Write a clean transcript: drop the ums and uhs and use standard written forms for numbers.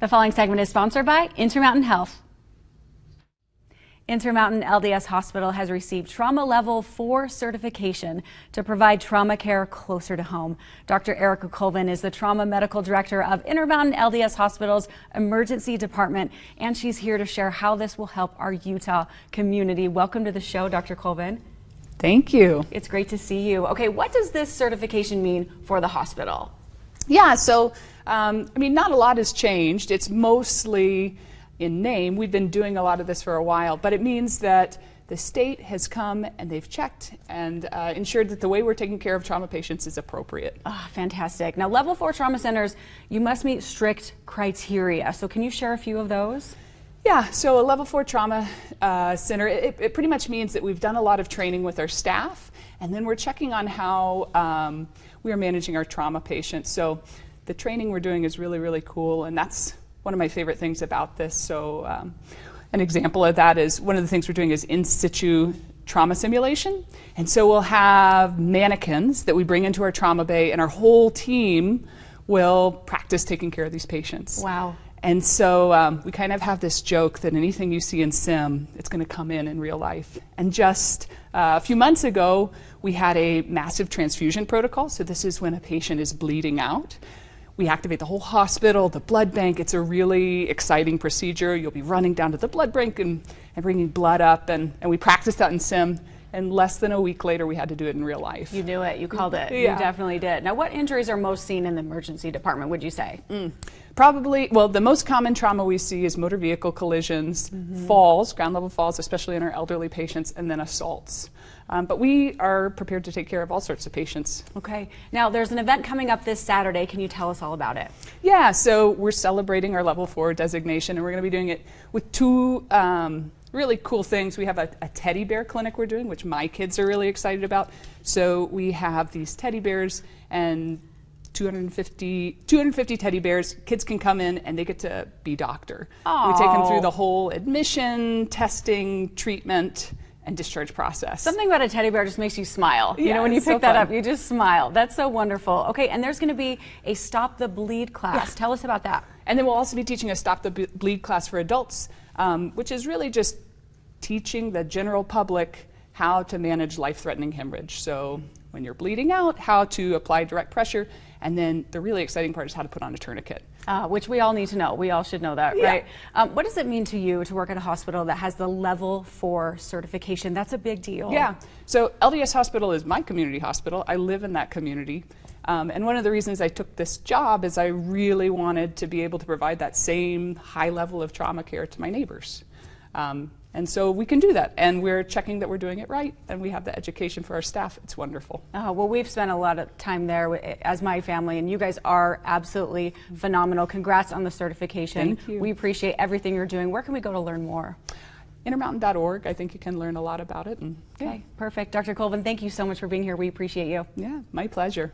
The following segment is sponsored by Intermountain Health. Intermountain LDS Hospital has received Trauma Level 4 certification to provide trauma care closer to home. Dr. Erica Colvin is the Trauma Medical Director of Intermountain LDS Hospital's Emergency Department, and she's here to share how this will help our Utah community. Welcome to the show, Dr. Colvin. Thank you. It's great to see you. Okay, what does this certification mean for the hospital? Yeah, so, not a lot has changed. It's mostly in name. We've been doing a lot of this for a while, but it means that the state has come and they've checked and ensured that the way we're taking care of trauma patients is appropriate. Oh, fantastic. Now, Level 4 trauma centers, you must meet strict criteria. So can you share a few of those? Yeah, so a Level 4 trauma center, it pretty much means that we've done a lot of training with our staff, and then we're checking on how we are managing our trauma patients. So the training we're doing is really, really cool, and that's one of my favorite things about this. So an example of that is one of the things we're doing is in situ trauma simulation. And so we'll have mannequins that we bring into our trauma bay, and our whole team will practice taking care of these patients. Wow. And so we kind of have this joke that anything you see in sim, it's going to come in real life. And just a few months ago, we had a massive transfusion protocol. So this is when a patient is bleeding out. We activate the whole hospital, the blood bank. It's a really exciting procedure. You'll be running down to the blood bank and bringing blood up, and we practiced that in sim. And less than a week later, we had to do it in real life. You knew it. You called it. Yeah. You definitely did. Now, what injuries are most seen in the emergency department, would you say? Probably, well, the most common trauma we see is motor vehicle collisions, falls, ground level falls, especially in our elderly patients, and then assaults. But we are prepared to take care of all sorts of patients. Okay. Now, there's an event coming up this Saturday. Can you tell us all about it? Yeah, so we're celebrating our Level 4 designation, and we're going to be doing it with two really cool things. We have a teddy bear clinic we're doing, which my kids are really excited about. So we have these teddy bears, and 250 teddy bears. Kids can come in and they get to be doctor. Aww. We take them through the whole admission, testing, treatment, and discharge process. Something about a teddy bear just makes you smile. Yeah, you know, when you it's pick so that fun. up, you just smile. That's so wonderful. Okay, and there's going to be a Stop the Bleed class. Yeah. Tell us about that. And then we'll also be teaching a Stop the Bleed class for adults, which is really just teaching the general public how to manage life-threatening hemorrhage. So when you're bleeding out, how to apply direct pressure, and then the really exciting part is how to put on a tourniquet. Which we all need to know. We all should know that, Yeah. right? What does it mean to you to work at a hospital that has the Level 4 certification? That's a big deal. Yeah, so LDS Hospital is my community hospital. I live in that community. And one of the reasons I took this job is I really wanted to be able to provide that same high level of trauma care to my neighbors. And so we can do that, and we're checking that we're doing it right, and we have the education for our staff. It's wonderful. Well, we've spent a lot of time there as my family, and you guys are absolutely phenomenal. Congrats on the certification. Thank you. We appreciate everything you're doing. Where can we go to learn more? Intermountain.org. I think you can learn a lot about it. And, Okay, perfect. Dr. Colvin, thank you so much for being here. We appreciate you. yeah, my pleasure.